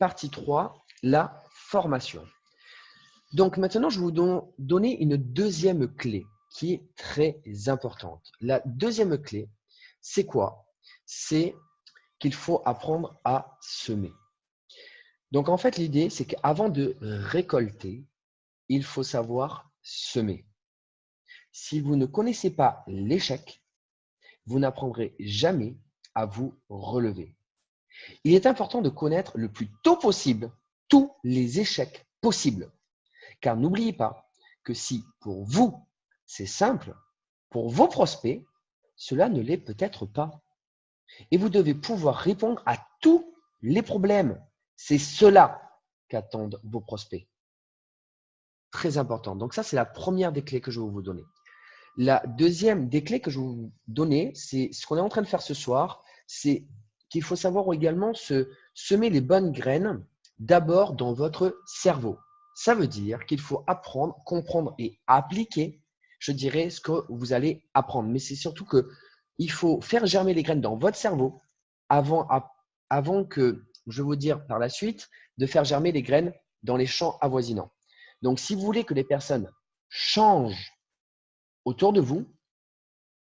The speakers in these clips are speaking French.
Partie 3, la formation. Donc maintenant, je vais vous donner une deuxième clé qui est très importante. La deuxième clé, c'est quoi? C'est qu'il faut apprendre à semer. Donc en fait, l'idée, c'est qu'avant de récolter, il faut savoir semer. Si vous ne connaissez pas l'échec, vous n'apprendrez jamais à vous relever. Il est important de connaître le plus tôt possible tous les échecs possibles. Car n'oubliez pas que si pour vous, c'est simple, pour vos prospects, cela ne l'est peut-être pas. Et vous devez pouvoir répondre à tous les problèmes. C'est cela qu'attendent vos prospects. Très important. Donc ça, c'est la première des clés que je vais vous donner. La deuxième des clés que je vais vous donner, c'est ce qu'on est en train de faire ce soir, c'est qu'il faut savoir également semer les bonnes graines d'abord dans votre cerveau. Ça veut dire qu'il faut apprendre, comprendre et appliquer, je dirais, ce que vous allez apprendre. Mais c'est surtout qu'il faut faire germer les graines dans votre cerveau avant que, je vais vous dire par la suite, de faire germer les graines dans les champs avoisinants. Donc, si vous voulez que les personnes changent autour de vous,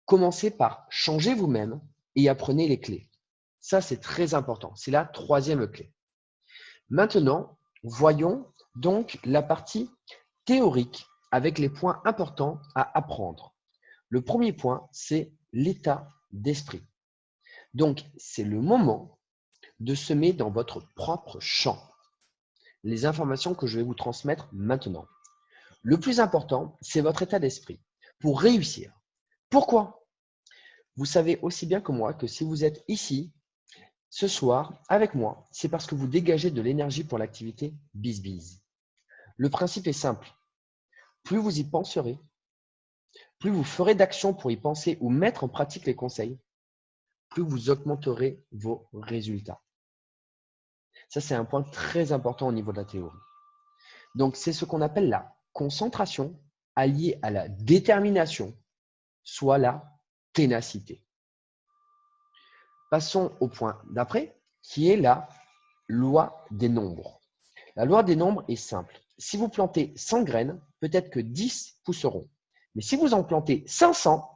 commencez par changer vous-même et apprenez les clés. Ça, c'est très important. C'est la troisième clé. Maintenant, voyons donc la partie théorique avec les points importants à apprendre. Le premier point, c'est l'état d'esprit. Donc, c'est le moment de semer dans votre propre champ les informations que je vais vous transmettre maintenant. Le plus important, c'est votre état d'esprit pour réussir. Pourquoi? Vous savez aussi bien que moi que si vous êtes ici ce soir avec moi, c'est parce que vous dégagez de l'énergie pour l'activité BizBiz. Le principe est simple. Plus vous y penserez, plus vous ferez d'actions pour y penser ou mettre en pratique les conseils, plus vous augmenterez vos résultats. Ça, c'est un point très important au niveau de la théorie. Donc, c'est ce qu'on appelle la concentration alliée à la détermination, soit la ténacité. Passons au point d'après, qui est la loi des nombres. La loi des nombres est simple. Si vous plantez 100 graines, peut-être que 10 pousseront. Mais si vous en plantez 500,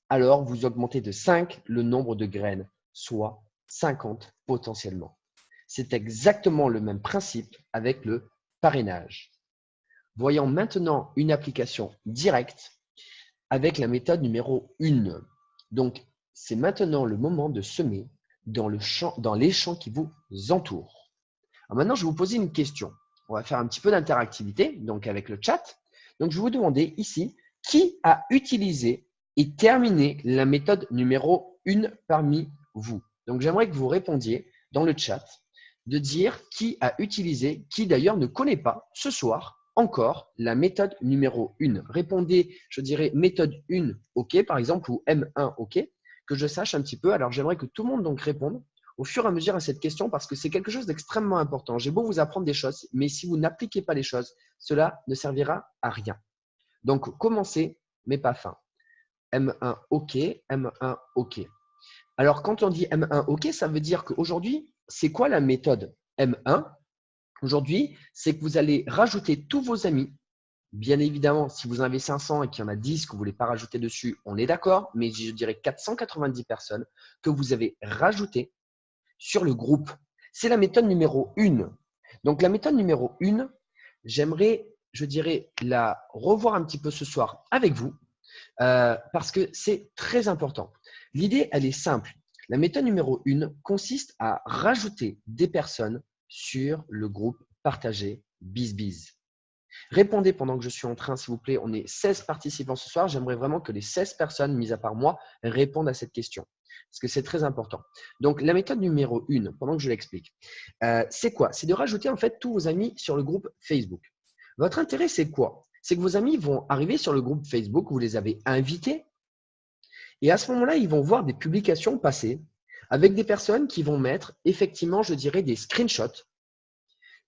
alors vous augmentez de 5 le nombre de graines, soit 50 potentiellement. C'est exactement le même principe avec le parrainage. Voyons maintenant une application directe avec la méthode numéro 1. Donc, c'est maintenant le moment de semer dans les champs qui vous entourent. Alors maintenant, je vais vous poser une question. On va faire un petit peu d'interactivité, donc avec le chat. Donc, je vais vous demander ici, qui a utilisé et terminé la méthode numéro 1 parmi vous? Donc, j'aimerais que vous répondiez dans le chat de dire qui a utilisé, qui d'ailleurs ne connaît pas ce soir encore la méthode numéro 1. Répondez, je dirais méthode 1, OK, par exemple, ou M1, OK, que je sache un petit peu. Alors, j'aimerais que tout le monde donc réponde au fur et à mesure à cette question parce que c'est quelque chose d'extrêmement important. J'ai beau vous apprendre des choses, mais si vous n'appliquez pas les choses, cela ne servira à rien. Donc, commencez, mais pas fin. M1, OK, M1, OK. Alors, quand on dit M1, OK, ça veut dire qu'aujourd'hui, c'est quoi la méthode M1? Aujourd'hui, c'est que vous allez rajouter tous vos amis. Bien évidemment, si vous en avez 500 et qu'il y en a 10 que vous ne voulez pas rajouter dessus, on est d'accord, mais je dirais 490 personnes que vous avez rajoutées sur le groupe. C'est la méthode numéro 1. Donc, la méthode numéro 1, j'aimerais, je dirais, la revoir un petit peu ce soir avec vous parce que c'est très important. L'idée, elle est simple. La méthode numéro 1 consiste à rajouter des personnes sur le groupe partagé BizBiz. Répondez pendant que je suis en train, s'il vous plaît. On est 16 participants ce soir. J'aimerais vraiment que les 16 personnes, mis à part moi, répondent à cette question. Parce que c'est très important. Donc, la méthode numéro 1, pendant que je l'explique, c'est quoi? C'est de rajouter en fait tous vos amis sur le groupe Facebook. Votre intérêt, c'est quoi? C'est que vos amis vont arriver sur le groupe Facebook, vous les avez invités, et à ce moment-là, ils vont voir des publications passer avec des personnes qui vont mettre effectivement, je dirais, des screenshots.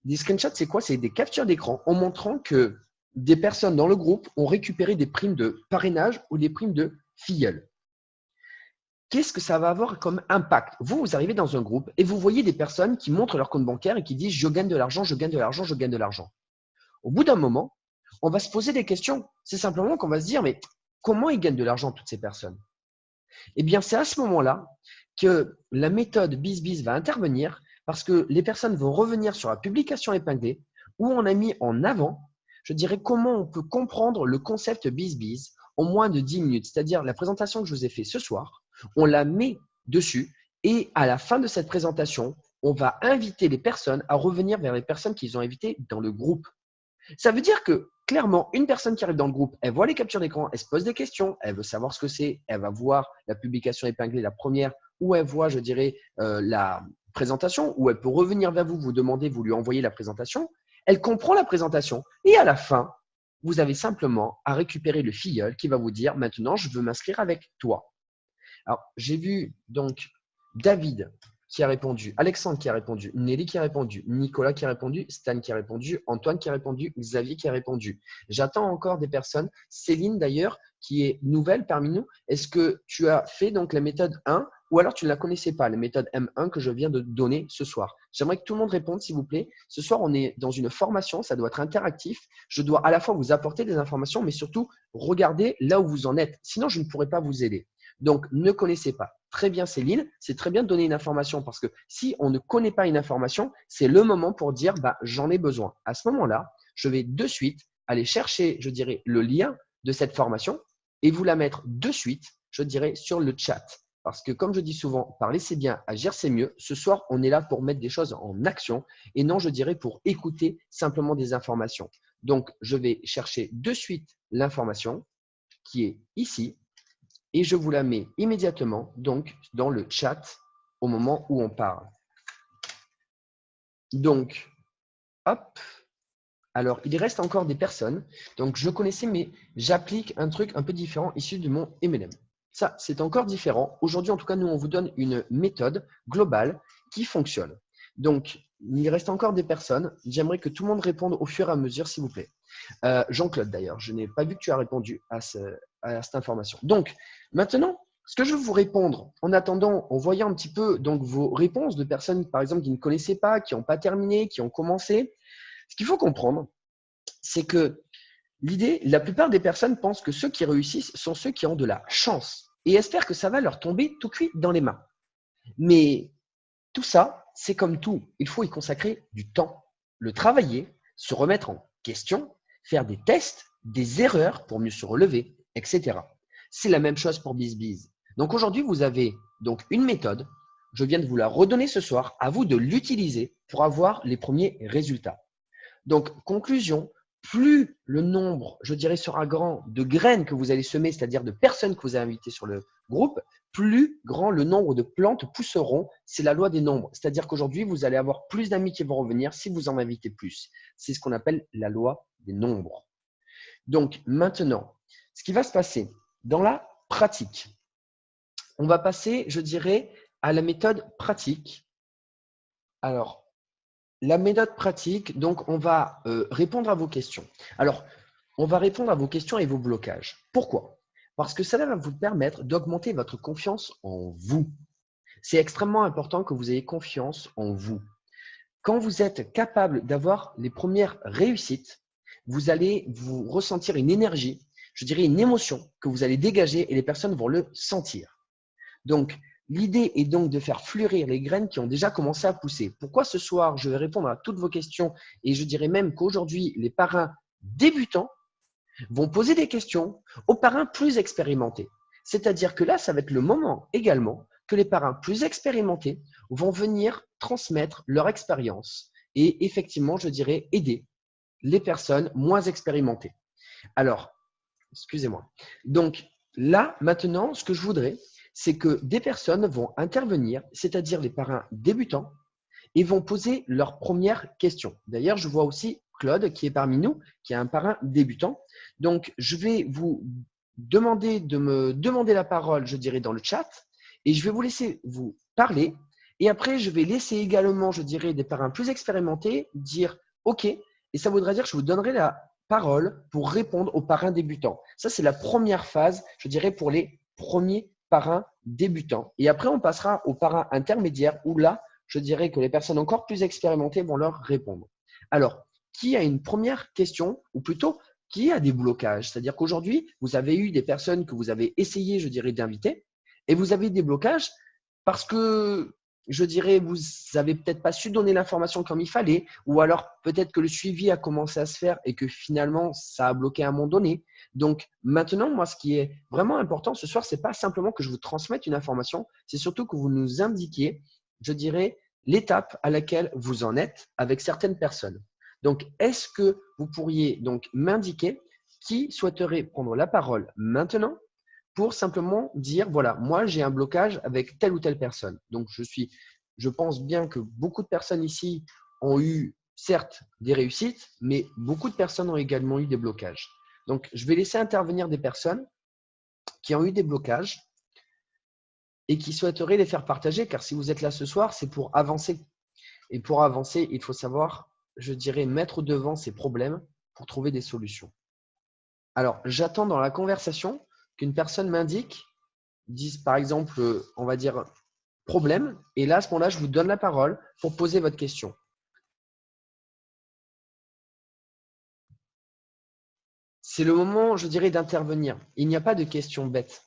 Des screenshots, c'est quoi? C'est des captures d'écran en montrant que des personnes dans le groupe ont récupéré des primes de parrainage ou des primes de filleul. qu'est-ce que ça va avoir comme impact? Vous arrivez dans un groupe et vous voyez des personnes qui montrent leur compte bancaire et qui disent « je gagne de l'argent, je gagne de l'argent, je gagne de l'argent ». Au bout d'un moment, on va se poser des questions. C'est simplement qu'on va se dire « mais comment ils gagnent de l'argent toutes ces personnes ?» Eh bien, c'est à ce moment-là que la méthode BizBiz va intervenir parce que les personnes vont revenir sur la publication épinglée où on a mis en avant, je dirais, comment on peut comprendre le concept BizBiz en moins de 10 minutes. C'est-à-dire la présentation que je vous ai fait ce soir, on la met dessus et à la fin de cette présentation, on va inviter les personnes à revenir vers les personnes qu'ils ont invitées dans le groupe. Ça veut dire que clairement, une personne qui arrive dans le groupe, elle voit les captures d'écran, elle se pose des questions, elle veut savoir ce que c'est, elle va voir la publication épinglée, la première, où elle voit, je dirais, la présentation, où elle peut revenir vers vous, vous demander, vous lui envoyez la présentation. Elle comprend la présentation et à la fin, vous avez simplement à récupérer le filleul qui va vous dire « Maintenant, je veux m'inscrire avec toi ». Alors, j'ai vu donc David qui a répondu, Alexandre qui a répondu, Nelly qui a répondu, Nicolas qui a répondu, Stan qui a répondu, Antoine qui a répondu, Xavier qui a répondu. J'attends encore des personnes. Céline d'ailleurs, qui est nouvelle parmi nous. Est-ce que tu as fait donc la méthode 1 ou alors tu ne la connaissais pas, la méthode M1 que je viens de donner ce soir? J'aimerais que tout le monde réponde s'il vous plaît. Ce soir, on est dans une formation, ça doit être interactif. Je dois à la fois vous apporter des informations, mais surtout regarder là où vous en êtes. Sinon, je ne pourrai pas vous aider. Donc, ne connaissez pas. Très bien, Céline, c'est très bien de donner une information parce que si on ne connaît pas une information, c'est le moment pour dire bah, j'en ai besoin. À ce moment-là, je vais de suite aller chercher, je dirais, le lien de cette formation et vous la mettre de suite, je dirais, sur le chat. Parce que comme je dis souvent, parler c'est bien, agir c'est mieux. Ce soir, on est là pour mettre des choses en action et non, je dirais, pour écouter simplement des informations. Donc, je vais chercher de suite l'information qui est ici. Et je vous la mets immédiatement donc dans le chat au moment où on parle. Donc, hop. Alors, il reste encore des personnes. Donc, je connaissais, mais j'applique un truc un peu différent issu de mon MLM. Ça, c'est encore différent. Aujourd'hui, en tout cas, nous, on vous donne une méthode globale qui fonctionne. Donc, il reste encore des personnes. J'aimerais que tout le monde réponde au fur et à mesure, s'il vous plaît. Jean-Claude, d'ailleurs, je n'ai pas vu que tu as répondu à cette information. Donc, maintenant, ce que je veux vous répondre, en attendant, en voyant un petit peu donc, vos réponses de personnes, par exemple, qui ne connaissaient pas, qui n'ont pas terminé, qui ont commencé, ce qu'il faut comprendre, c'est que l'idée, la plupart des personnes pensent que ceux qui réussissent sont ceux qui ont de la chance et espèrent que ça va leur tomber tout cuit dans les mains. Mais tout ça, c'est comme tout. Il faut y consacrer du temps, le travailler, se remettre en question, faire des tests, des erreurs pour mieux se relever, etc. C'est la même chose pour BizBiz. Donc aujourd'hui, vous avez donc une méthode. Je viens de vous la redonner ce soir. À vous de l'utiliser pour avoir les premiers résultats. Donc, conclusion, plus le nombre, je dirais, sera grand de graines que vous allez semer, c'est-à-dire de personnes que vous avez invitées sur le groupe, plus grand le nombre de plantes pousseront. C'est la loi des nombres. C'est-à-dire qu'aujourd'hui, vous allez avoir plus d'amis qui vont revenir si vous en invitez plus. C'est ce qu'on appelle la loi des nombres. Donc, maintenant, ce qui va se passer dans la pratique, on va passer, je dirais, à la méthode pratique. Alors, la méthode pratique, donc on va répondre à vos questions. Alors, on va répondre à vos questions et vos blocages. Pourquoi? Parce que cela va vous permettre d'augmenter votre confiance en vous. C'est extrêmement important que vous ayez confiance en vous. Quand vous êtes capable d'avoir les premières réussites, vous allez vous ressentir une énergie, je dirais une émotion que vous allez dégager et les personnes vont le sentir. Donc, l'idée est donc de faire fleurir les graines qui ont déjà commencé à pousser. Pourquoi ce soir, je vais répondre à toutes vos questions et je dirais même qu'aujourd'hui, les parrains débutants vont poser des questions aux parrains plus expérimentés. C'est-à-dire que là, ça va être le moment également que les parrains plus expérimentés vont venir transmettre leur expérience et effectivement, je dirais, aider les personnes moins expérimentées. Alors, excusez-moi. Donc là, maintenant, ce que je voudrais, c'est que des personnes vont intervenir, c'est-à-dire les parrains débutants, et vont poser leurs premières questions. D'ailleurs, je vois aussi Claude qui est parmi nous, qui est un parrain débutant. Donc, je vais vous demander de me demander la parole, je dirais, dans le chat, et je vais vous laisser vous parler. Et après, je vais laisser également, je dirais, des parrains plus expérimentés dire « OK ». Et ça voudra dire que je vous donnerai la parole pour répondre aux parrains débutants. Ça, c'est la première phase, je dirais, pour les premiers parrain débutant. Et après, on passera au parrain intermédiaire où là, je dirais que les personnes encore plus expérimentées vont leur répondre. Alors, qui a une première question, ou plutôt, qui a des blocages? C'est-à-dire qu'aujourd'hui, vous avez eu des personnes que vous avez essayé, je dirais, d'inviter, et vous avez des blocages parce que, je dirais, vous n'avez peut-être pas su donner l'information comme il fallait, ou alors peut-être que le suivi a commencé à se faire et que finalement, ça a bloqué à un moment donné. Donc maintenant, moi, ce qui est vraiment important ce soir, ce n'est pas simplement que je vous transmette une information, c'est surtout que vous nous indiquiez, je dirais, l'étape à laquelle vous en êtes avec certaines personnes. Donc, est-ce que vous pourriez donc m'indiquer qui souhaiterait prendre la parole maintenant pour simplement dire, voilà, moi, j'ai un blocage avec telle ou telle personne. Donc, je pense bien que beaucoup de personnes ici ont eu, certes, des réussites, mais beaucoup de personnes ont également eu des blocages. Donc, je vais laisser intervenir des personnes qui ont eu des blocages et qui souhaiteraient les faire partager, car si vous êtes là ce soir, c'est pour avancer. Et pour avancer, il faut savoir, je dirais, mettre devant ces problèmes pour trouver des solutions. Alors, j'attends dans la conversation qu'une personne m'indique, dise par exemple, on va dire, problème, et là, à ce moment-là, je vous donne la parole pour poser votre question. C'est le moment, je dirais, d'intervenir. Il n'y a pas de questions bêtes.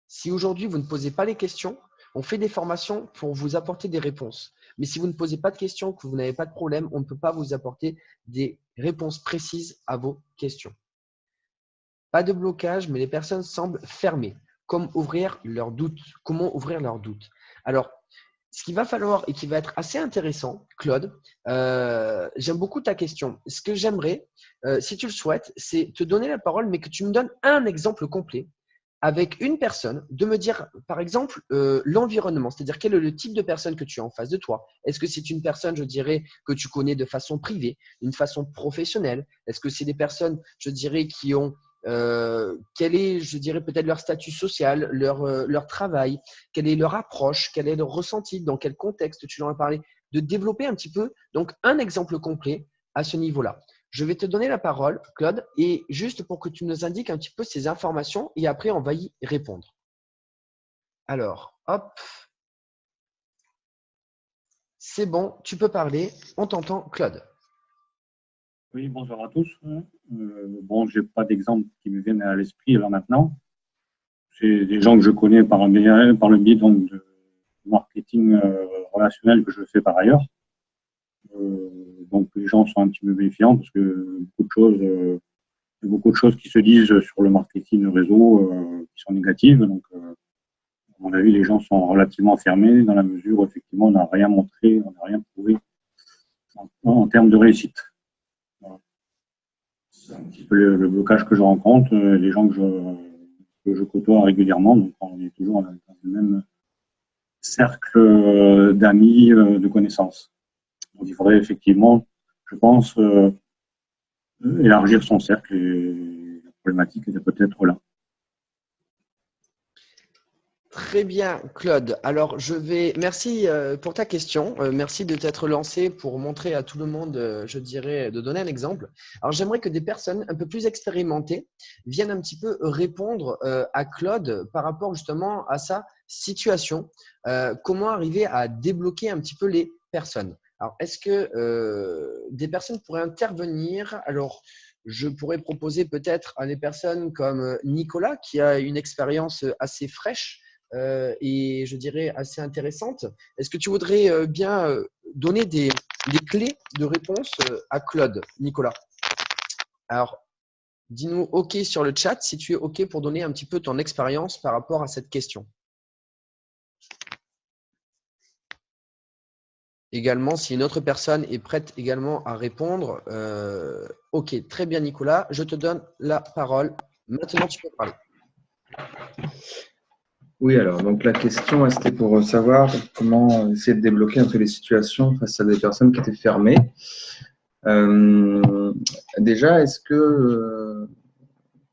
Si aujourd'hui, vous ne posez pas les questions, on fait des formations pour vous apporter des réponses. Mais si vous ne posez pas de questions, que vous n'avez pas de problème, on ne peut pas vous apporter des réponses précises à vos questions. Pas de blocage, mais les personnes semblent fermées. Comment ouvrir leurs doutes? Alors, ce qu'il va falloir et qui va être assez intéressant, Claude, j'aime beaucoup ta question. Ce que j'aimerais, si tu le souhaites, c'est te donner la parole, mais que tu me donnes un exemple complet avec une personne, de me dire, par exemple, l'environnement, c'est-à-dire quel est le type de personne que tu as en face de toi. Est-ce que c'est une personne, je dirais, que tu connais de façon privée, d'une façon professionnelle? Est-ce que c'est des personnes, je dirais, qui ont quel est, je dirais, peut-être leur statut social, leur travail, quelle est leur approche, quel est leur ressenti, dans quel contexte tu leur as parlé, de développer un petit peu, donc un exemple complet à ce niveau-là. Je vais te donner la parole, Claude, et juste pour que tu nous indiques un petit peu ces informations et après, on va y répondre. Alors, hop, c'est bon, tu peux parler. On t'entend, Claude. Oui, bonjour à tous. Bon, je n'ai pas d'exemple qui me viennent à l'esprit là maintenant. C'est des gens que je connais par le biais donc, de marketing relationnel que je fais par ailleurs. Donc les gens sont un petit peu méfiants parce que beaucoup de choses qui se disent sur le marketing réseau qui sont négatives. Donc, à mon avis, les gens sont relativement fermés dans la mesure où effectivement on n'a rien montré, on n'a rien prouvé en termes de réussite. Voilà. C'est un petit peu le blocage que je rencontre, les gens que je côtoie régulièrement. Donc, on est toujours dans le même cercle d'amis, de connaissances. Donc, il faudrait effectivement, je pense, élargir son cercle et la problématique est peut-être là. Très bien, Claude. Alors, merci pour ta question. Merci de t'être lancé pour montrer à tout le monde, je dirais, de donner un exemple. Alors, j'aimerais que des personnes un peu plus expérimentées viennent un petit peu répondre à Claude par rapport justement à sa situation. Comment arriver à débloquer un petit peu les personnes? Alors, est-ce que des personnes pourraient intervenir? Alors, je pourrais proposer peut-être à des personnes comme Nicolas, qui a une expérience assez fraîche et je dirais assez intéressante. Est-ce que tu voudrais bien donner des clés de réponse à Claude, Nicolas? Alors, dis-nous OK sur le chat si tu es OK pour donner un petit peu ton expérience par rapport à cette question. Également, si une autre personne est prête également à répondre, OK, très bien Nicolas, je te donne la parole. Maintenant, tu peux parler. Oui, alors, donc la question, c'était pour savoir comment essayer de débloquer un peu les situations face à des personnes qui étaient fermées. Déjà, est-ce que,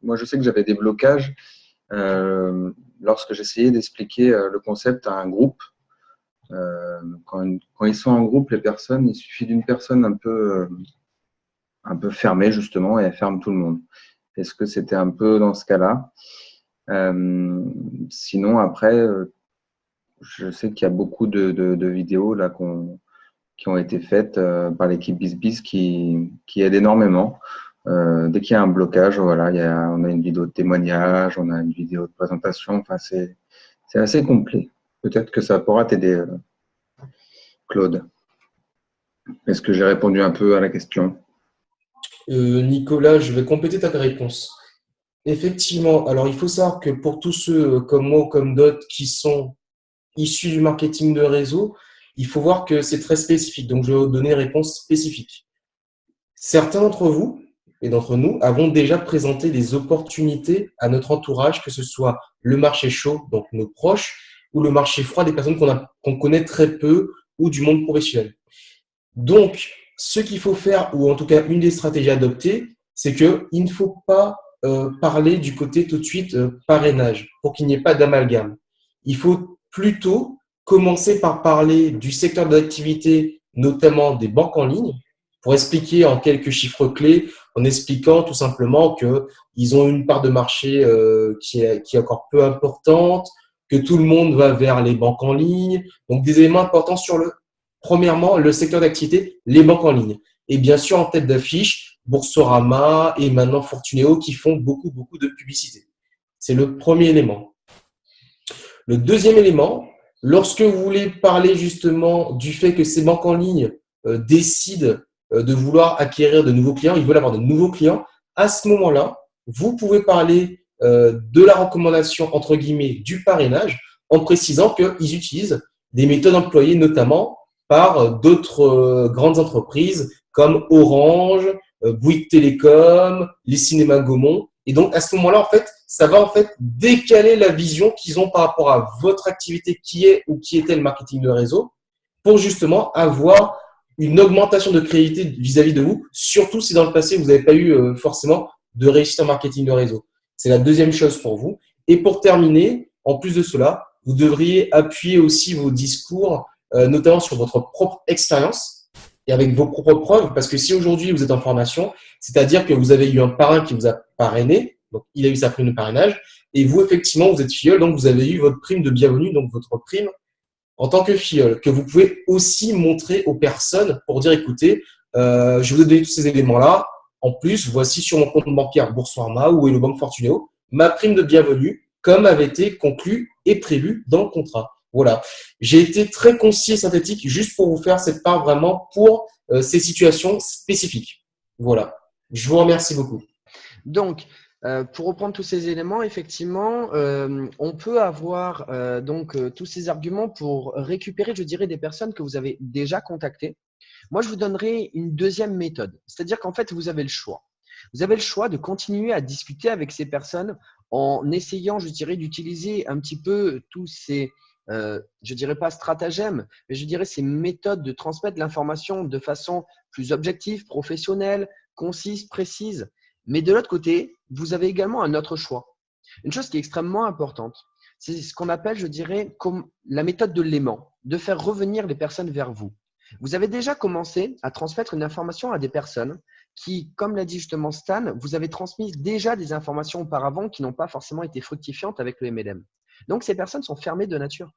moi je sais que j'avais des blocages lorsque j'essayais d'expliquer le concept à un groupe. Quand ils sont en groupe, les personnes, il suffit d'une personne un peu fermée justement et elle ferme tout le monde. Est-ce que c'était un peu dans ce cas-là? Sinon, après, je sais qu'il y a beaucoup de vidéos là qui ont été faites par l'équipe BizBiz qui aident énormément. Dès qu'il y a un blocage, voilà, on a une vidéo de témoignage, on a une vidéo de présentation. Enfin, c'est assez complet. Peut-être que ça pourra t'aider, Claude. Est-ce que j'ai répondu un peu à la question? Nicolas, je vais compléter ta réponse. Effectivement, alors il faut savoir que pour tous ceux comme moi ou comme d'autres qui sont issus du marketing de réseau, il faut voir que c'est très spécifique. Donc, je vais vous donner une réponse spécifique. Certains d'entre vous et d'entre nous avons déjà présenté des opportunités à notre entourage, que ce soit le marché chaud, donc nos proches, ou le marché froid des personnes qu'on connaît très peu ou du monde professionnel. Donc, ce qu'il faut faire, ou en tout cas une des stratégies adoptées, c'est qu'il ne faut pas parler du côté tout de suite parrainage pour qu'il n'y ait pas d'amalgame. Il faut plutôt commencer par parler du secteur d'activité, notamment des banques en ligne, pour expliquer en quelques chiffres clés, en expliquant tout simplement qu'ils ont une part de marché qui est encore peu importante, que tout le monde va vers les banques en ligne. Donc, des éléments importants sur premièrement, le secteur d'activité, les banques en ligne. Et bien sûr, en tête d'affiche, Boursorama et maintenant Fortunéo qui font beaucoup, beaucoup de publicité. C'est le premier élément. Le deuxième élément, lorsque vous voulez parler justement du fait que ces banques en ligne décident de vouloir acquérir de nouveaux clients, ils veulent avoir de nouveaux clients, à ce moment-là, vous pouvez parler de la recommandation, entre guillemets, du parrainage en précisant qu'ils utilisent des méthodes employées notamment par d'autres grandes entreprises comme Orange, Bouygues Télécom, les cinémas Gaumont. Et donc, à ce moment-là, en fait, ça va en fait décaler la vision qu'ils ont par rapport à votre activité qui est ou qui était le marketing de réseau pour justement avoir une augmentation de crédibilité vis-à-vis de vous, surtout si dans le passé, vous n'avez pas eu forcément de réussite en marketing de réseau. C'est la deuxième chose pour vous. Et pour terminer, en plus de cela, vous devriez appuyer aussi vos discours, notamment sur votre propre expérience et avec vos propres preuves, parce que si aujourd'hui vous êtes en formation, c'est-à-dire que vous avez eu un parrain qui vous a parrainé, donc il a eu sa prime de parrainage, et vous, effectivement, vous êtes filleul, donc vous avez eu votre prime de bienvenue, donc votre prime en tant que filleul, que vous pouvez aussi montrer aux personnes pour dire, écoutez, je vous ai donné tous ces éléments-là, en plus, voici sur mon compte bancaire Boursorama ou Hello Bank Fortunéo, ma prime de bienvenue, comme avait été conclu et prévu dans le contrat. Voilà. J'ai été très concis et synthétique juste pour vous faire cette part vraiment pour ces situations spécifiques. Voilà. Je vous remercie beaucoup. Donc, pour reprendre tous ces éléments, effectivement, on peut avoir tous ces arguments pour récupérer, je dirais, des personnes que vous avez déjà contactées. Moi, je vous donnerai une deuxième méthode. C'est-à-dire qu'en fait, vous avez le choix. Vous avez le choix de continuer à discuter avec ces personnes en essayant, je dirais, d'utiliser un petit peu tous ces, je dirais pas stratagèmes, mais je dirais ces méthodes de transmettre l'information de façon plus objective, professionnelle, concise, précise. Mais de l'autre côté, vous avez également un autre choix. Une chose qui est extrêmement importante, c'est ce qu'on appelle, je dirais, comme la méthode de l'aimant, de faire revenir les personnes vers vous. Vous avez déjà commencé à transmettre une information à des personnes qui, comme l'a dit justement Stan, vous avez transmis déjà des informations auparavant qui n'ont pas forcément été fructifiantes avec le MLM. Donc, ces personnes sont fermées de nature.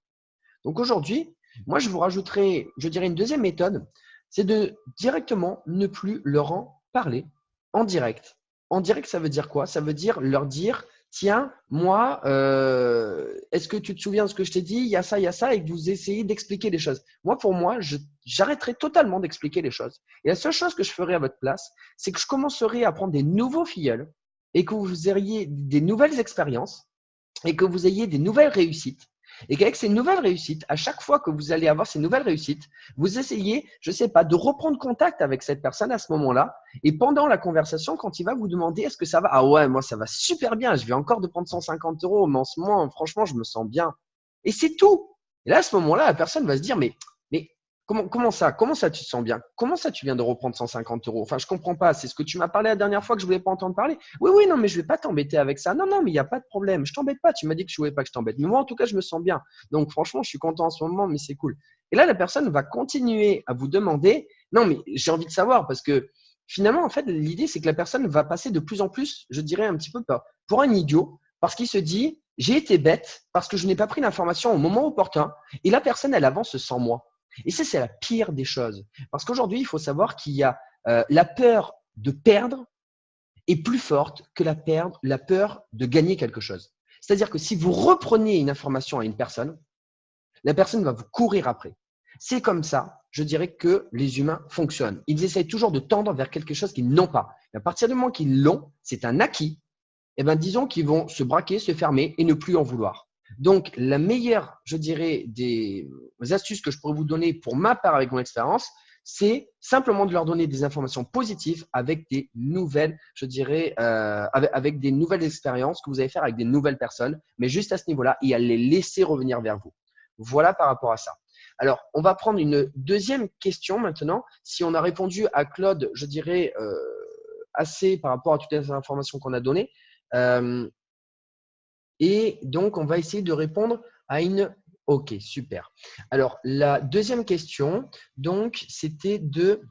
Donc, aujourd'hui, moi, je vous rajouterai, je dirais, une deuxième méthode, c'est de directement ne plus leur en parler en direct. En direct, ça veut dire quoi? Ça veut dire leur dire, tiens, moi, est-ce que tu te souviens de ce que je t'ai dit? Il y a ça, et que vous essayez d'expliquer les choses. Moi, pour moi, j'arrêterai totalement d'expliquer les choses. Et la seule chose que je ferai à votre place, c'est que je commencerai à prendre des nouveaux filleuls et que vous ayez des nouvelles expériences et que vous ayez des nouvelles réussites. Et qu'avec ces nouvelles réussites, à chaque fois que vous allez avoir ces nouvelles réussites, vous essayez, je ne sais pas, de reprendre contact avec cette personne à ce moment-là. Et pendant la conversation, quand il va vous demander est-ce que ça va? Ah ouais, moi ça va super bien, je viens encore de prendre 150 €, mais en ce moment, franchement, je me sens bien. Et c'est tout. Et là, à ce moment-là, la personne va se dire mais comment ça tu te sens bien? Comment ça tu viens de reprendre 150 €? Enfin, je comprends pas. C'est ce que tu m'as parlé la dernière fois que je voulais pas entendre parler. Oui, non, mais je vais pas t'embêter avec ça. Non, mais il n'y a pas de problème. Je t'embête pas. Tu m'as dit que je voulais pas que je t'embête. Mais moi, en tout cas, je me sens bien. Donc, franchement, je suis content en ce moment, mais c'est cool. Et là, la personne va continuer à vous demander. Non, mais j'ai envie de savoir parce que finalement, en fait, l'idée, c'est que la personne va passer de plus en plus, je dirais un petit peu pour un idiot parce qu'il se dit, j'ai été bête parce que je n'ai pas pris l'information au moment opportun et la personne, elle avance sans moi. Et ça, c'est la pire des choses. Parce qu'aujourd'hui, il faut savoir qu'il y a la peur de perdre est plus forte que la peur de gagner quelque chose. C'est-à-dire que si vous reprenez une information à une personne, la personne va vous courir après. C'est comme ça, je dirais, que les humains fonctionnent. Ils essayent toujours de tendre vers quelque chose qu'ils n'ont pas. Et à partir du moment qu'ils l'ont, c'est un acquis. Eh bien, disons qu'ils vont se braquer, se fermer et ne plus en vouloir. Donc, la meilleure, je dirais, des astuces que je pourrais vous donner pour ma part avec mon expérience, c'est simplement de leur donner des informations positives avec des nouvelles, je dirais, avec des nouvelles expériences que vous allez faire avec des nouvelles personnes, mais juste à ce niveau-là, et à les laisser revenir vers vous. Voilà par rapport à ça. Alors, on va prendre une deuxième question maintenant. Si on a répondu à Claude, je dirais, assez par rapport à toutes les informations qu'on a données. Et donc, on va essayer de répondre à une… Ok, super. Alors, la deuxième question, donc, c'était de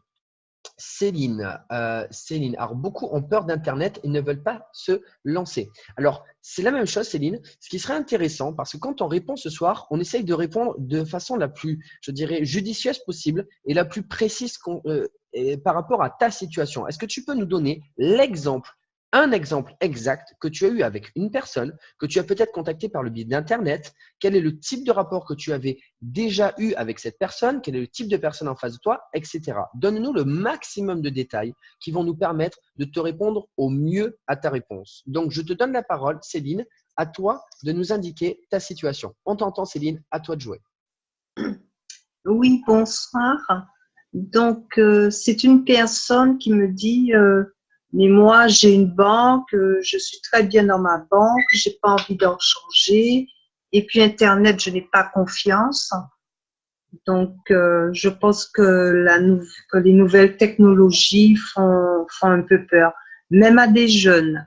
Céline. Céline, alors beaucoup ont peur d'Internet et ne veulent pas se lancer. Alors, c'est la même chose, Céline. Ce qui serait intéressant, parce que quand on répond ce soir, on essaye de répondre de façon la plus, je dirais, judicieuse possible et la plus précise par rapport à ta situation. Est-ce que tu peux nous donner un exemple exact que tu as eu avec une personne, que tu as peut-être contacté par le biais d'Internet? Quel est le type de rapport que tu avais déjà eu avec cette personne? Quel est le type de personne en face de toi, etc. Donne-nous le maximum de détails qui vont nous permettre de te répondre au mieux à ta réponse. Donc, je te donne la parole, Céline. À toi de nous indiquer ta situation. On t'entend, Céline. À toi de jouer. Oui, bonsoir. Donc, c'est une personne qui me dit… mais moi, j'ai une banque, je suis très bien dans ma banque, j'ai pas envie d'en changer. Et puis, Internet, je n'ai pas confiance. Donc, je pense que les nouvelles technologies font un peu peur, même à des jeunes.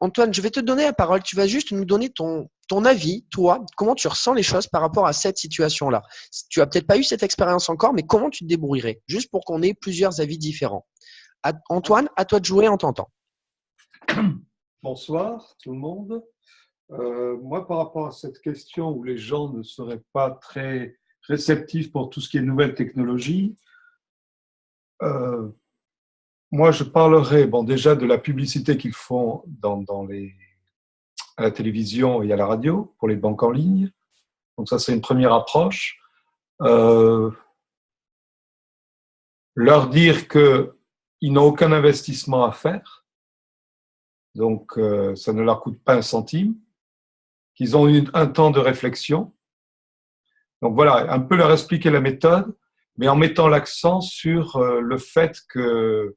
Antoine, je vais te donner la parole. Tu vas juste nous donner ton avis, toi, comment tu ressens les choses par rapport à cette situation-là. Tu n'as peut-être pas eu cette expérience encore, mais comment tu te débrouillerais? Juste pour qu'on ait plusieurs avis différents. Antoine, à toi de jouer, on t'entend. Bonsoir tout le monde. Moi, par rapport à cette question où les gens ne seraient pas très réceptifs pour tout ce qui est nouvelles technologies, moi, je parlerai déjà de la publicité qu'ils font à la télévision et à la radio pour les banques en ligne. Donc ça, c'est une première approche. Leur dire qu'ils n'ont aucun investissement à faire, donc ça ne leur coûte pas un centime, qu'ils ont eu un temps de réflexion. Donc voilà, un peu leur expliquer la méthode, mais en mettant l'accent sur le fait que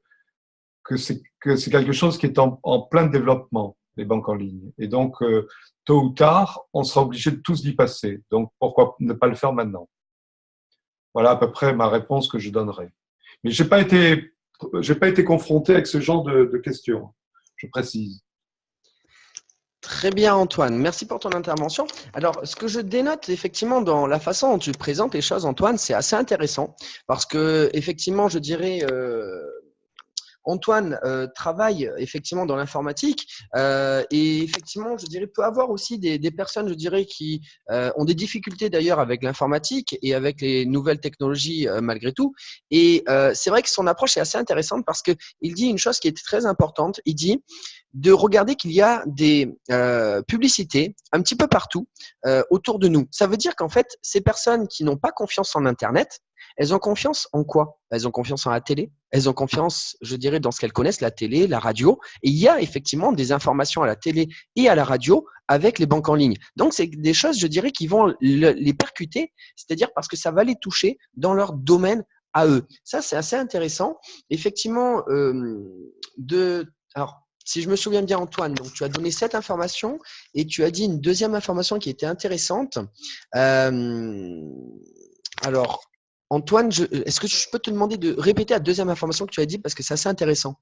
c'est quelque chose qui est en plein développement, les banques en ligne. Et donc, tôt ou tard, on sera obligé de tous y passer. Donc, pourquoi ne pas le faire maintenant? Voilà à peu près ma réponse que je donnerai. Mais j'ai pas été confronté avec ce genre de questions, je précise. Très bien, Antoine. Merci pour ton intervention. Alors, ce que je dénote effectivement dans la façon dont tu présentes les choses, Antoine, c'est assez intéressant parce que effectivement, je dirais… Antoine travaille effectivement dans l'informatique et effectivement, je dirais, peut avoir aussi des personnes, je dirais, qui ont des difficultés d'ailleurs avec l'informatique et avec les nouvelles technologies malgré tout. Et c'est vrai que son approche est assez intéressante parce qu'il dit une chose qui est très importante. Il dit de regarder qu'il y a des publicités un petit peu partout autour de nous. Ça veut dire qu'en fait, ces personnes qui n'ont pas confiance en Internet, elles ont confiance en quoi? Elles ont confiance en la télé. Elles ont confiance, je dirais, dans ce qu'elles connaissent, la télé, la radio. Et il y a effectivement des informations à la télé et à la radio avec les banques en ligne. Donc, c'est des choses, je dirais, qui vont les percuter, c'est-à-dire parce que ça va les toucher dans leur domaine à eux. Ça, c'est assez intéressant. Effectivement, alors, si je me souviens bien, Antoine, donc tu as donné cette information et tu as dit une deuxième information qui était intéressante. Alors, Antoine, est-ce que je peux te demander de répéter la deuxième information que tu as dit parce que c'est assez intéressant?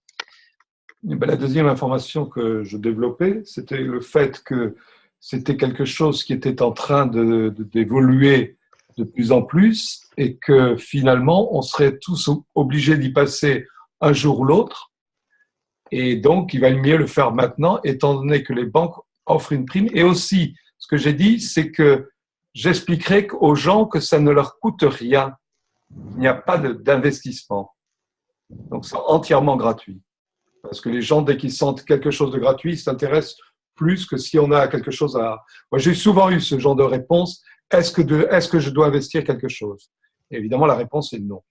La deuxième information que je développais, c'était le fait que c'était quelque chose qui était en train d'évoluer de plus en plus et que finalement, on serait tous obligés d'y passer un jour ou l'autre. Et donc, il va mieux le faire maintenant, étant donné que les banques offrent une prime. Et aussi, ce que j'ai dit, c'est que j'expliquerai aux gens que ça ne leur coûte rien. Il n'y a pas d'investissement. Donc, c'est entièrement gratuit. Parce que les gens, dès qu'ils sentent quelque chose de gratuit, ils s'intéressent plus que si on a quelque chose à… Moi, j'ai souvent eu ce genre de réponse. Est-ce que je dois investir quelque chose? Et évidemment, la réponse est non.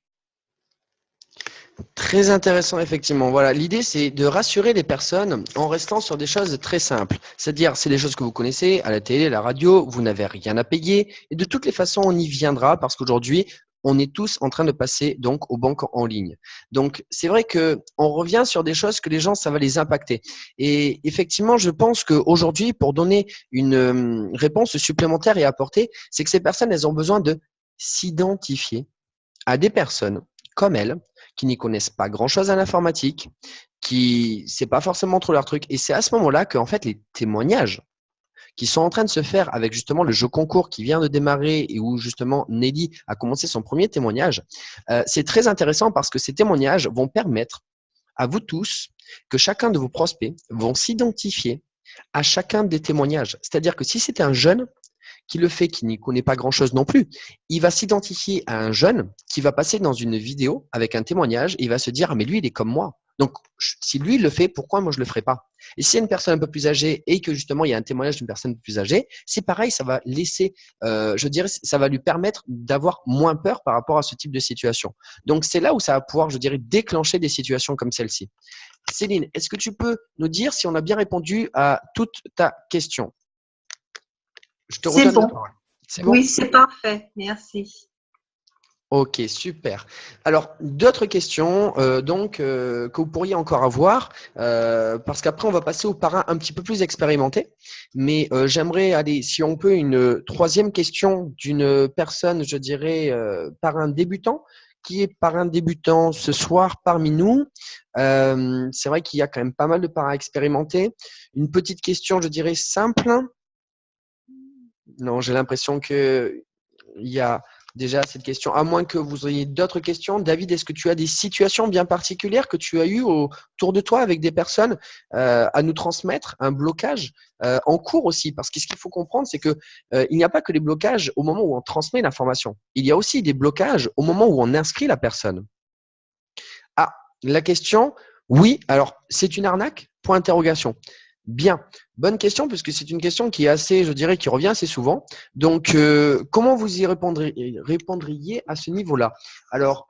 Très intéressant, effectivement. Voilà, l'idée, c'est de rassurer les personnes en restant sur des choses très simples. C'est-à-dire, c'est des choses que vous connaissez à la télé, à la radio, vous n'avez rien à payer. Et de toutes les façons, on y viendra parce qu'aujourd'hui, on est tous en train de passer donc aux banques en ligne. Donc, c'est vrai que on revient sur des choses que les gens, ça va les impacter. Et effectivement, je pense qu'aujourd'hui, pour donner une réponse supplémentaire et apporter, c'est que ces personnes, elles ont besoin de s'identifier à des personnes comme elles, qui n'y connaissent pas grand-chose à l'informatique, qui c'est pas forcément trop leur truc. Et c'est à ce moment-là qu'en fait, les témoignages qui sont en train de se faire avec justement le jeu concours qui vient de démarrer et où justement Nelly a commencé son premier témoignage, c'est très intéressant parce que ces témoignages vont permettre à vous tous que chacun de vos prospects vont s'identifier à chacun des témoignages. C'est-à-dire que si c'était un jeune qui le fait, qui n'y connaît pas grand-chose non plus, il va s'identifier à un jeune qui va passer dans une vidéo avec un témoignage et il va se dire « mais lui, il est comme moi ». Donc, si lui, il le fait, pourquoi moi, je ne le ferai pas? Et si c'est une personne un peu plus âgée et que justement, il y a un témoignage d'une personne plus âgée, c'est pareil, ça va laisser, je dirais, ça va lui permettre d'avoir moins peur par rapport à ce type de situation. Donc, c'est là où ça va pouvoir, je dirais, déclencher des situations comme celle-ci. Céline, est-ce que tu peux nous dire si on a bien répondu à toute ta question? Je te redonne la parole. C'est bon? Oui, c'est parfait. Merci. Ok, super. Alors, d'autres questions que vous pourriez encore avoir, parce qu'après, on va passer au parrain un petit peu plus expérimenté. Mais j'aimerais aller, si on peut, une troisième question d'une personne, je dirais, parrain débutant, qui est parrain débutant ce soir parmi nous. C'est vrai qu'il y a quand même pas mal de parrains expérimentés. Une petite question, je dirais, simple. Non, j'ai l'impression qu'il y a déjà cette question, à moins que vous ayez d'autres questions. David, est-ce que tu as des situations bien particulières que tu as eues autour de toi avec des personnes à nous transmettre, un blocage en cours aussi? Parce que ce qu'il faut comprendre, c'est que il n'y a pas que les blocages au moment où on transmet l'information. Il y a aussi des blocages au moment où on inscrit la personne. Ah, la question, oui, alors c'est une arnaque? Point d'interrogation. Bien, bonne question puisque c'est une question qui est assez, je dirais, qui revient assez souvent. Donc, comment vous y répondriez à ce niveau-là? Alors,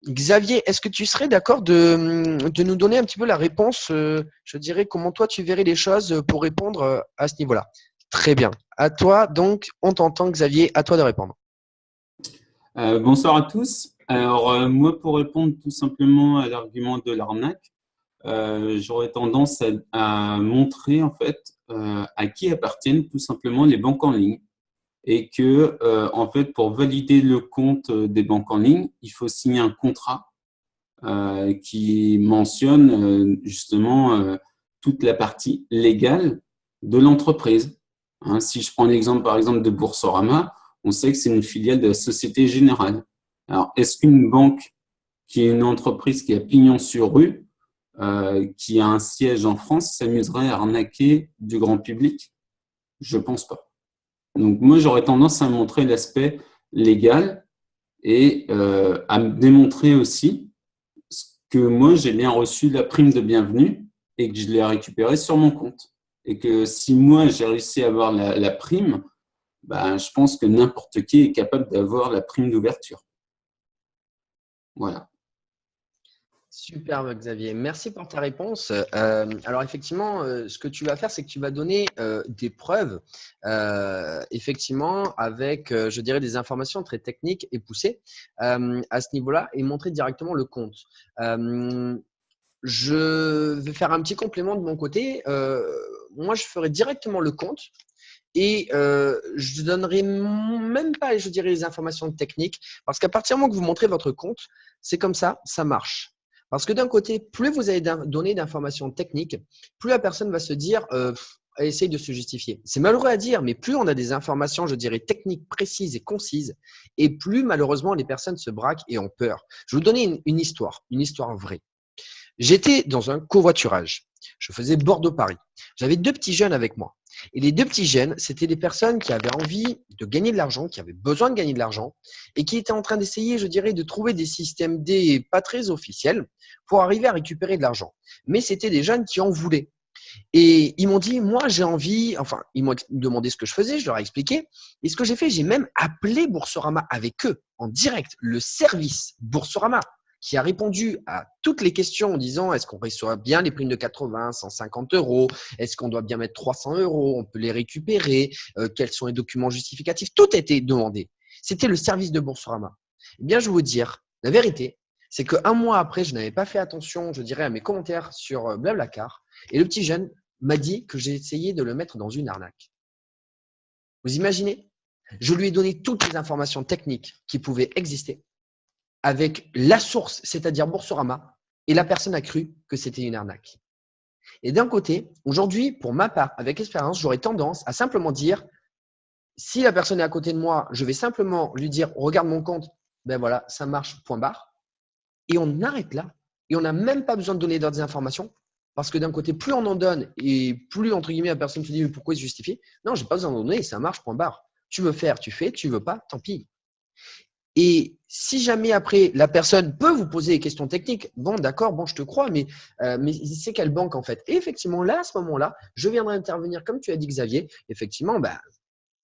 Xavier, est-ce que tu serais d'accord de nous donner un petit peu la réponse, je dirais, comment toi tu verrais les choses pour répondre à ce niveau-là? Très bien. À toi, donc, on t'entend, Xavier, à toi de répondre. Bonsoir à tous. Alors, moi, pour répondre tout simplement à l'argument de l'arnaque, j'aurais tendance à montrer en fait à qui appartiennent tout simplement les banques en ligne et que en fait pour valider le compte des banques en ligne, il faut signer un contrat qui mentionne justement toute la partie légale de l'entreprise. Hein, si je prends l'exemple par exemple de Boursorama, on sait que c'est une filiale de la Société Générale. Alors, est-ce qu'une banque qui est une entreprise qui a pignon sur rue, qui a un siège en France, s'amuserait à arnaquer du grand public? Je pense pas. Donc, moi, j'aurais tendance à montrer l'aspect légal et à me démontrer aussi que moi, j'ai bien reçu la prime de bienvenue et que je l'ai récupérée sur mon compte. Et que si moi, j'ai réussi à avoir la prime, ben, je pense que n'importe qui est capable d'avoir la prime d'ouverture. Voilà. Superbe, Xavier. Merci pour ta réponse. Alors, effectivement, ce que tu vas faire, c'est que tu vas donner des preuves, effectivement, avec, je dirais, des informations très techniques et poussées à ce niveau-là et montrer directement le compte. Je vais faire un petit complément de mon côté. Moi, je ferai directement le compte. Et je ne donnerai même pas, je dirais, les informations techniques, parce qu'à partir du moment que vous montrez votre compte, c'est comme ça marche. Parce que d'un côté, plus vous allez donner d'informations techniques, plus la personne va se dire essaye de se justifier. C'est malheureux à dire, mais plus on a des informations, je dirais, techniques précises et concises, et plus malheureusement les personnes se braquent et ont peur. Je vais vous donner une histoire vraie. J'étais dans un covoiturage. Je faisais Bordeaux-Paris. J'avais 2 petits jeunes avec moi. Et les 2 petits jeunes, c'était des personnes qui avaient envie de gagner de l'argent, qui avaient besoin de gagner de l'argent et qui étaient en train d'essayer, je dirais, de trouver des systèmes D pas très officiels pour arriver à récupérer de l'argent. Mais c'était des jeunes qui en voulaient. Et ils m'ont dit, moi j'ai envie, enfin, ils m'ont demandé ce que je faisais, je leur ai expliqué. Et ce que j'ai fait, j'ai même appelé Boursorama avec eux en direct, le service Boursorama, qui a répondu à toutes les questions en disant est-ce qu'on reçoit bien les primes de 80, 150 euros, est-ce qu'on doit bien mettre 300 euros, on peut les récupérer, quels sont les documents justificatifs, tout a été demandé. C'était le service de Boursorama. Eh bien, je vais vous dire, la vérité, c'est qu'un mois après, je n'avais pas fait attention, je dirais, à mes commentaires sur Blablacar, et le petit jeune m'a dit que j'ai essayé de le mettre dans une arnaque. Vous imaginez? Je lui ai donné toutes les informations techniques qui pouvaient exister, avec la source, c'est-à-dire Boursorama, et la personne a cru que c'était une arnaque. Et d'un côté, aujourd'hui, pour ma part, avec expérience, j'aurais tendance à simplement dire, si la personne est à côté de moi, je vais simplement lui dire, regarde mon compte, ben voilà, ça marche, point barre. Et on arrête là. Et on n'a même pas besoin de donner d'autres informations, parce que d'un côté, plus on en donne, et plus, entre guillemets, la personne se dit, mais pourquoi se justifier? Non, j'ai pas besoin d'en donner, ça marche, point barre. Tu veux faire, tu fais, tu veux pas, tant pis. Et si jamais après, la personne peut vous poser des questions techniques, bon, d'accord, bon, je te crois, mais c'est quelle banque en fait? Et effectivement, là, à ce moment-là, je viendrai intervenir, comme tu as dit, Xavier. Effectivement,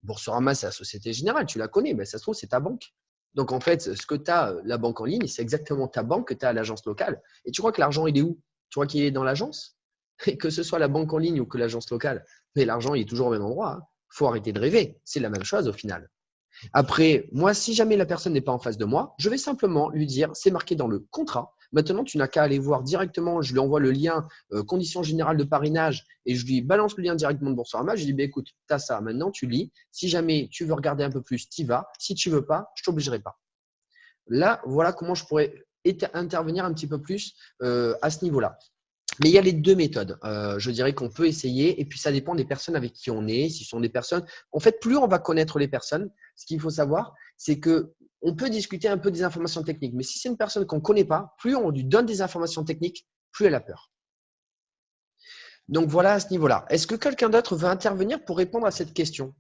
Boursorama, c'est la Société Générale, tu la connais, ça se trouve, c'est ta banque. Donc, en fait, ce que tu as, la banque en ligne, c'est exactement ta banque que tu as à l'agence locale. Et tu crois que l'argent, il est où? Tu crois qu'il est dans l'agence? Et que ce soit la banque en ligne ou que l'agence locale, mais l'argent, il est toujours au même endroit. Il faut arrêter de rêver. C'est la même chose au final. Après, moi, si jamais la personne n'est pas en face de moi, je vais simplement lui dire, c'est marqué dans le contrat. Maintenant, tu n'as qu'à aller voir directement, je lui envoie le lien conditions générales de parrainage et je lui balance le lien directement de Boursorama. Je lui dis, écoute, tu as ça, maintenant tu lis. Si jamais tu veux regarder un peu plus, tu y vas. Si tu ne veux pas, je ne t'obligerai pas. Là, voilà comment je pourrais intervenir un petit peu plus à ce niveau-là. Mais il y a les 2 méthodes, je dirais qu'on peut essayer et puis ça dépend des personnes avec qui on est, si ce sont des personnes. En fait, plus on va connaître les personnes, ce qu'il faut savoir, c'est qu'on peut discuter un peu des informations techniques. Mais si c'est une personne qu'on ne connaît pas, plus on lui donne des informations techniques, plus elle a peur. Donc voilà à ce niveau-là. Est-ce que quelqu'un d'autre veut intervenir pour répondre à cette question?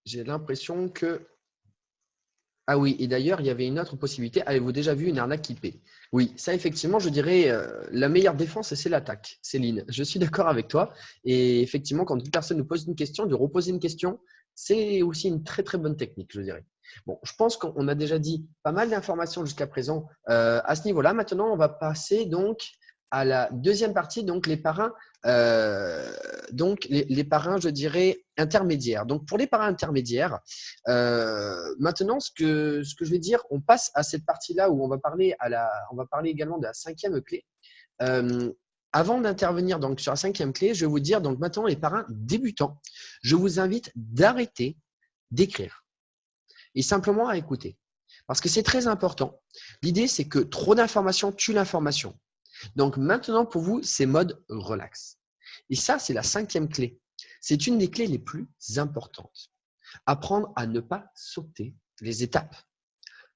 J'ai l'impression que… Ah oui, et d'ailleurs, il y avait une autre possibilité. Avez-vous déjà vu une arnaque qui paie? Oui, ça effectivement, je dirais, la meilleure défense, c'est l'attaque. Céline, je suis d'accord avec toi. Et effectivement, quand une personne nous pose une question, de reposer une question, c'est aussi une très très bonne technique, je dirais. Bon, je pense qu'on a déjà dit pas mal d'informations jusqu'à présent à ce niveau-là. Maintenant, on va passer donc à la deuxième partie, donc les parrains, les parrains, je dirais, intermédiaires. Donc, pour les parrains intermédiaires, maintenant, ce que je vais dire, on passe à cette partie-là où on va parler également de la 5e clé. Avant d'intervenir donc sur la 5e clé, je vais vous dire donc maintenant les parrains débutants, je vous invite d'arrêter d'écrire et simplement à écouter. Parce que c'est très important. L'idée, c'est que trop d'informations tue l'information. Donc maintenant, pour vous, c'est mode relax. Et ça, c'est la 5e clé. C'est une des clés les plus importantes. Apprendre à ne pas sauter les étapes.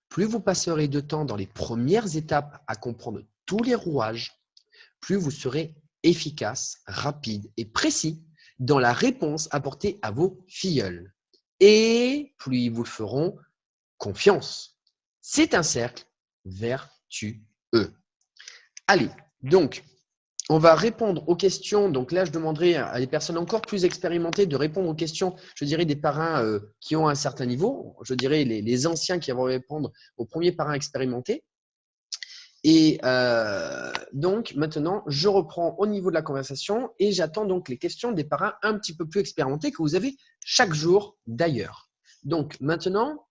Plus vous passerez de temps dans les premières étapes à comprendre tous les rouages, plus vous serez efficace, rapide et précis dans la réponse apportée à vos filleuls. Et plus ils vous feront confiance. C'est un cercle vertueux. Allez, donc, on va répondre aux questions. Donc là, je demanderai à des personnes encore plus expérimentées de répondre aux questions, je dirais, des parrains qui ont un certain niveau. Je dirais les anciens qui vont répondre aux premiers parrains expérimentés. Et donc, maintenant, je reprends au niveau de la conversation et j'attends donc les questions des parrains un petit peu plus expérimentés que vous avez chaque jour d'ailleurs. Donc, maintenant,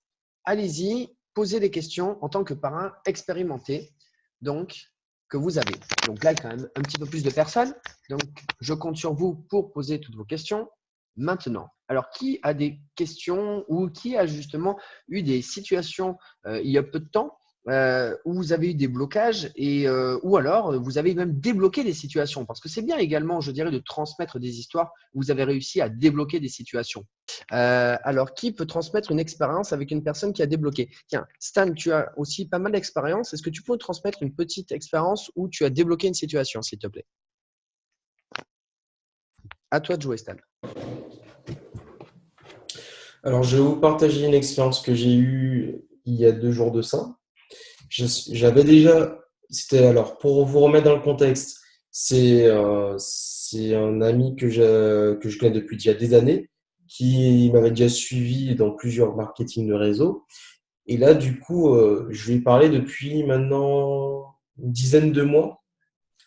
allez-y, posez des questions en tant que parrain expérimenté donc, que vous avez. Donc là, il y a quand même un petit peu plus de personnes. Donc, je compte sur vous pour poser toutes vos questions maintenant. Alors, qui a des questions ou qui a justement eu des situations il y a peu de temps où vous avez eu des blocages ou alors vous avez même débloqué des situations. Parce que c'est bien également, je dirais, de transmettre des histoires où vous avez réussi à débloquer des situations. Alors, qui peut transmettre une expérience avec une personne qui a débloqué? Tiens, Stan, tu as aussi pas mal d'expérience. Est-ce que tu peux transmettre une petite expérience où tu as débloqué une situation, s'il te plaît? À toi de jouer, Stan. Alors, je vais vous partager une expérience que j'ai eue il y a 2 jours de ça. J'avais déjà, alors pour vous remettre dans le contexte, c'est un ami que je connais depuis déjà des années, qui m'avait déjà suivi dans plusieurs marketing de réseau. Et là, du coup, je lui ai parlé depuis maintenant une dizaine de mois.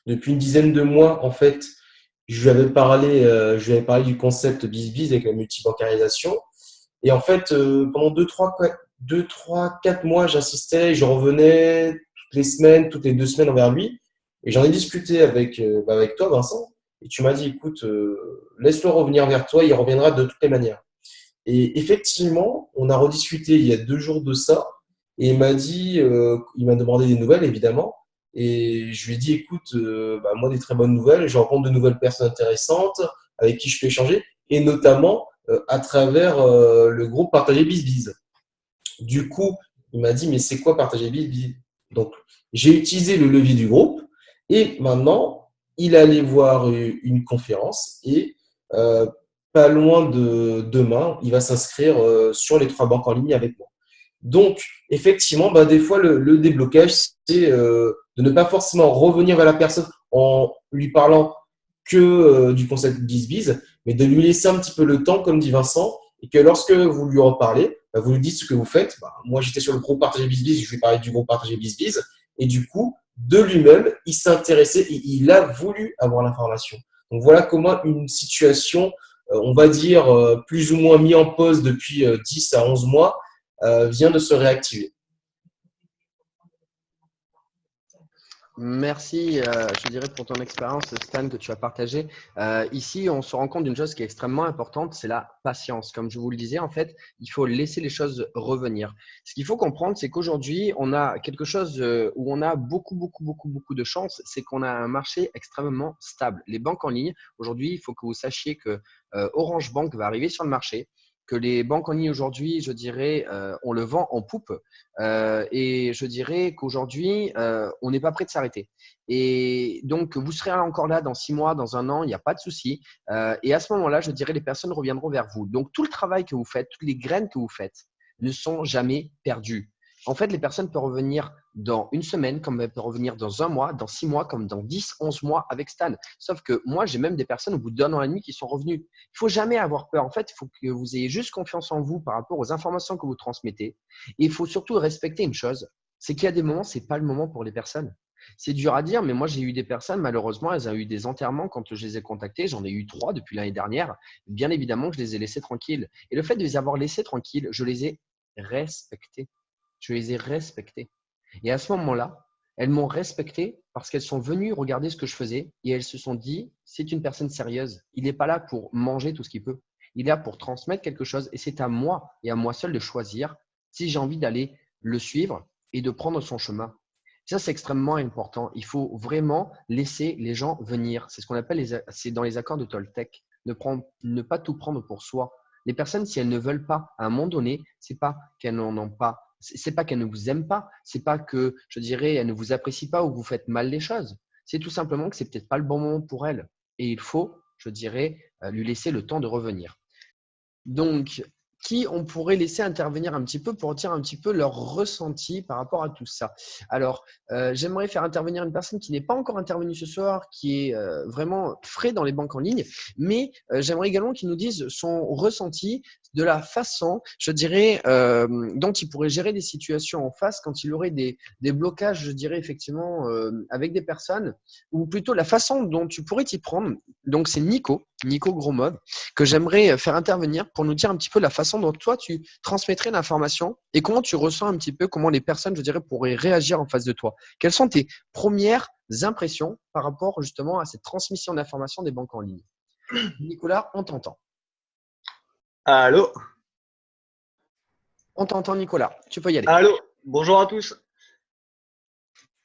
Depuis une dizaine de mois, en fait, je lui avais parlé du concept BizBiz avec la multibancarisation. Et en fait, pendant 4 mois, j'insistais, je revenais toutes les semaines, toutes les 2 semaines envers lui. Et j'en ai discuté avec toi, Vincent. Et tu m'as dit, écoute, laisse-le revenir vers toi, il reviendra de toutes les manières. Et effectivement, on a rediscuté il y a 2 jours de ça. Et il m'a demandé des nouvelles, évidemment. Et je lui ai dit, écoute, moi, des très bonnes nouvelles. Je rencontre de nouvelles personnes intéressantes avec qui je peux échanger. Et notamment, à travers le groupe Partager BizBiz. Du coup, il m'a dit, mais c'est quoi Partager BizBiz? Donc, j'ai utilisé le levier du groupe et maintenant, il allait voir une conférence et pas loin de demain, il va s'inscrire sur les 3 banques en ligne avec moi. Donc, effectivement, des fois, le déblocage, c'est de ne pas forcément revenir vers la personne en lui parlant que du concept BizBiz, mais de lui laisser un petit peu le temps, comme dit Vincent, et que lorsque vous lui reparlez, vous lui dites ce que vous faites. Moi, j'étais sur le groupe Partager BizBiz, je lui ai parlé du groupe Partager BizBiz, et du coup, de lui-même, il s'est intéressé et il a voulu avoir l'information. Donc, voilà comment une situation, on va dire, plus ou moins mis en pause depuis 10 à 11 mois, vient de se réactiver. Merci, je dirais, pour ton expérience, Stan, que tu as partagée. Ici, on se rend compte d'une chose qui est extrêmement importante, c'est la patience. Comme je vous le disais, en fait, il faut laisser les choses revenir. Ce qu'il faut comprendre, c'est qu'aujourd'hui, on a quelque chose où on a beaucoup de chance, c'est qu'on a un marché extrêmement stable. Les banques en ligne, aujourd'hui, il faut que vous sachiez que Orange Bank va arriver sur le marché, que les banques en ligne aujourd'hui, je dirais, on le vend en poupe. Et je dirais qu'aujourd'hui, on n'est pas prêt de s'arrêter. Et donc, vous serez encore là dans 6 mois, dans 1 an, il n'y a pas de souci. Et à ce moment-là, je dirais, les personnes reviendront vers vous. Donc, tout le travail que vous faites, toutes les graines que vous faites ne sont jamais perdues. En fait, les personnes peuvent revenir dans 1 semaine, comme elles peuvent revenir dans 1 mois, dans 6 mois, comme dans 10, 11 mois avec Stan. Sauf que moi, j'ai même des personnes au bout d'1 an et demi qui sont revenues. Il ne faut jamais avoir peur. En fait, il faut que vous ayez juste confiance en vous par rapport aux informations que vous transmettez. Et il faut surtout respecter une chose, c'est qu'il y a des moments, ce n'est pas le moment pour les personnes. C'est dur à dire, mais moi, j'ai eu des personnes, malheureusement, elles ont eu des enterrements quand je les ai contactées. J'en ai eu 3 depuis l'année dernière. Bien évidemment que je les ai laissés tranquilles. Et le fait de les avoir laissés tranquilles, je les ai respectés. Je les ai respectés. Et à ce moment-là, elles m'ont respecté parce qu'elles sont venues regarder ce que je faisais et elles se sont dit, c'est une personne sérieuse. Il n'est pas là pour manger tout ce qu'il peut. Il est là pour transmettre quelque chose et c'est à moi et à moi seul de choisir si j'ai envie d'aller le suivre et de prendre son chemin. Ça, c'est extrêmement important. Il faut vraiment laisser les gens venir. C'est ce qu'on appelle, c'est dans les accords de Toltec, ne pas tout prendre pour soi. Les personnes, si elles ne veulent pas, à un moment donné, c'est pas qu'elles n'en ont pas. C'est pas qu'elles ne vous aiment pas. C'est pas que, je dirais, elles ne vous apprécient pas ou que vous faites mal les choses. C'est tout simplement que c'est peut-être pas le bon moment pour elles. Et il faut, je dirais, lui laisser le temps de revenir. Donc, qui on pourrait laisser intervenir un petit peu pour dire un petit peu leur ressenti par rapport à tout ça. Alors, j'aimerais faire intervenir une personne qui n'est pas encore intervenue ce soir, qui est vraiment frais dans les banques en ligne, mais j'aimerais également qu'il nous dise son ressenti de la façon, je dirais, dont il pourrait gérer des situations en face quand il aurait des blocages, je dirais effectivement, avec des personnes, ou plutôt la façon dont tu pourrais t'y prendre. Donc, c'est Nico Grosmov, que j'aimerais faire intervenir pour nous dire un petit peu la façon dont toi, tu transmettrais l'information et comment tu ressens un petit peu comment les personnes, je dirais, pourraient réagir en face de toi. Quelles sont tes premières impressions par rapport justement à cette transmission d'informations des banques en ligne? Nicolas, on t'entend. Allô? On t'entend, Nicolas. Tu peux y aller. Allô? Bonjour à tous.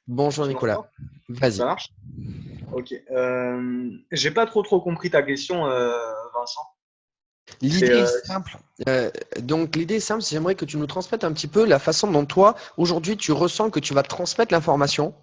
Bonjour Tu Nicolas. m'entends? Vas-y. Ça marche? Ok. J'ai pas trop compris ta question, Vincent. L'idée est simple. Donc, l'idée est simple. J'aimerais que tu nous transmettes un petit peu la façon dont toi, aujourd'hui, tu ressens que tu vas transmettre l'information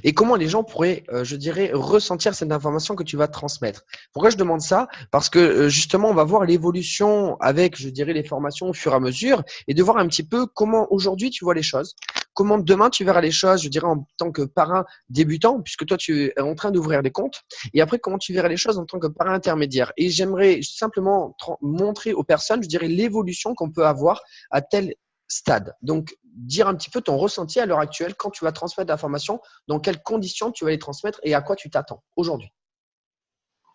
et comment les gens pourraient, je dirais, ressentir cette information que tu vas transmettre. Pourquoi je demande ça? Parce que justement, on va voir l'évolution avec, je dirais, les formations au fur et à mesure et de voir un petit peu comment aujourd'hui tu vois les choses, comment demain tu verras les choses, je dirais, en tant que parrain débutant, puisque toi, tu es en train d'ouvrir des comptes. Et après, comment tu verrais les choses en tant que parrain intermédiaire. Et j'aimerais simplement montrer aux personnes, je dirais, l'évolution qu'on peut avoir à tel stade. Donc, dire un petit peu ton ressenti à l'heure actuelle quand tu vas transmettre l'information, dans quelles conditions tu vas les transmettre et à quoi tu t'attends aujourd'hui.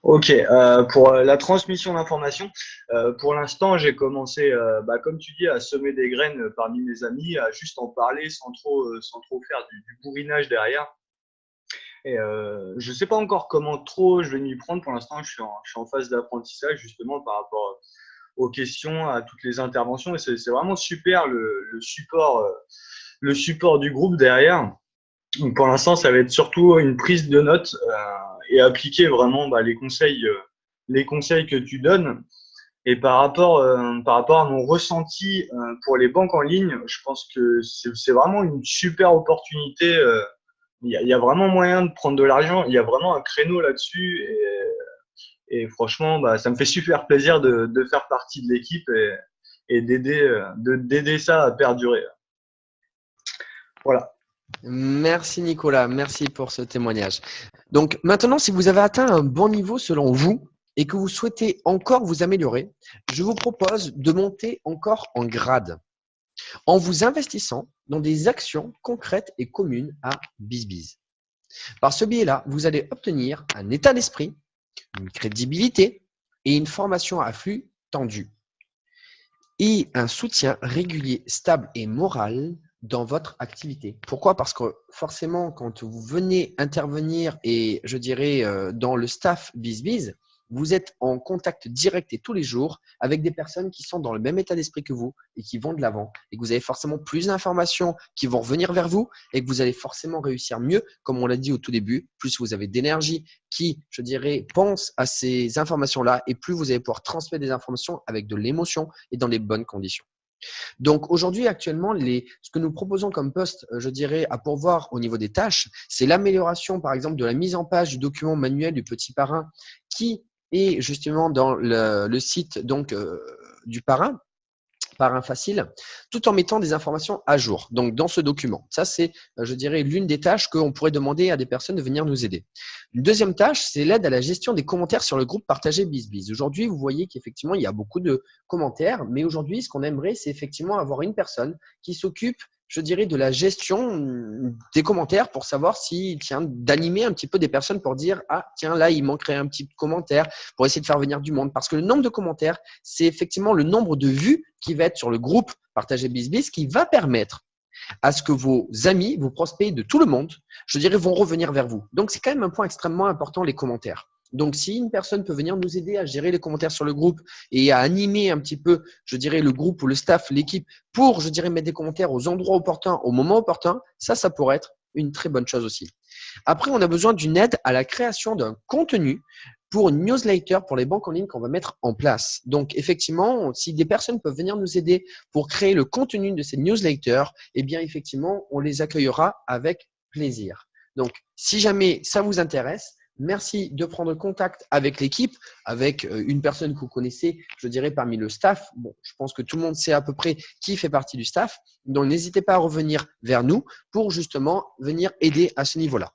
Ok, pour la transmission d'informations, pour l'instant, j'ai commencé, comme tu dis, à semer des graines parmi mes amis, à juste en parler sans trop faire du bourrinage derrière. Et je ne sais pas encore comment trop je vais m'y prendre. Pour l'instant, je suis en phase d'apprentissage justement par rapport aux questions, à toutes les interventions. Et c'est vraiment super le support du groupe derrière. Donc, pour l'instant, ça va être surtout une prise de notes et appliquer vraiment les conseils que tu donnes. Et par rapport à mon ressenti pour les banques en ligne, je pense que c'est vraiment une super opportunité. Il y a vraiment moyen de prendre de l'argent. Il y a vraiment un créneau là-dessus. Et franchement, ça me fait super plaisir de faire partie de l'équipe et d'aider ça à perdurer. Voilà. Merci Nicolas, merci pour ce témoignage. Donc maintenant, si vous avez atteint un bon niveau selon vous et que vous souhaitez encore vous améliorer, je vous propose de monter encore en grade en vous investissant dans des actions concrètes et communes à BizBiz. Par ce biais-là, vous allez obtenir un état d'esprit, une crédibilité et une formation à flux tendu et un soutien régulier, stable et moral dans votre activité. Pourquoi? Parce que forcément, quand vous venez intervenir et je dirais dans le staff BizBiz, vous êtes en contact direct et tous les jours avec des personnes qui sont dans le même état d'esprit que vous et qui vont de l'avant et que vous avez forcément plus d'informations qui vont revenir vers vous et que vous allez forcément réussir mieux, comme on l'a dit au tout début, plus vous avez d'énergie qui, je dirais, pense à ces informations-là et plus vous allez pouvoir transmettre des informations avec de l'émotion et dans les bonnes conditions. Donc aujourd'hui, actuellement, ce que nous proposons comme poste, je dirais, à pourvoir au niveau des tâches, c'est l'amélioration, par exemple, de la mise en page du document manuel du petit parrain qui est justement dans le site donc, du parrain facile, tout en mettant des informations à jour. Donc, dans ce document, ça, c'est, je dirais, l'une des tâches qu'on pourrait demander à des personnes de venir nous aider. Une deuxième tâche, c'est l'aide à la gestion des commentaires sur le groupe partagé BizBiz. Aujourd'hui, vous voyez qu'effectivement, il y a beaucoup de commentaires, mais aujourd'hui, ce qu'on aimerait, c'est effectivement avoir une personne qui s'occupe, je dirais, de la gestion des commentaires pour savoir si, tiens, d'animer un petit peu des personnes pour dire, ah, tiens, là, il manquerait un petit commentaire pour essayer de faire venir du monde. Parce que le nombre de commentaires, c'est effectivement le nombre de vues qui va être sur le groupe Partagez BizBiz qui va permettre à ce que vos amis, vos prospects de tout le monde, je dirais, vont revenir vers vous. Donc, c'est quand même un point extrêmement important, les commentaires. Donc, si une personne peut venir nous aider à gérer les commentaires sur le groupe et à animer un petit peu, je dirais, le groupe ou le staff, l'équipe, pour, je dirais, mettre des commentaires aux endroits opportuns, au moment opportun, ça pourrait être une très bonne chose aussi. Après, on a besoin d'une aide à la création d'un contenu pour une newsletter pour les banques en ligne qu'on va mettre en place. Donc, effectivement, si des personnes peuvent venir nous aider pour créer le contenu de ces newsletters, eh bien, effectivement, on les accueillera avec plaisir. Donc, si jamais ça vous intéresse, merci de prendre contact avec l'équipe, avec une personne que vous connaissez, je dirais parmi le staff. Bon, je pense que tout le monde sait à peu près qui fait partie du staff. Donc, n'hésitez pas à revenir vers nous pour justement venir aider à ce niveau-là.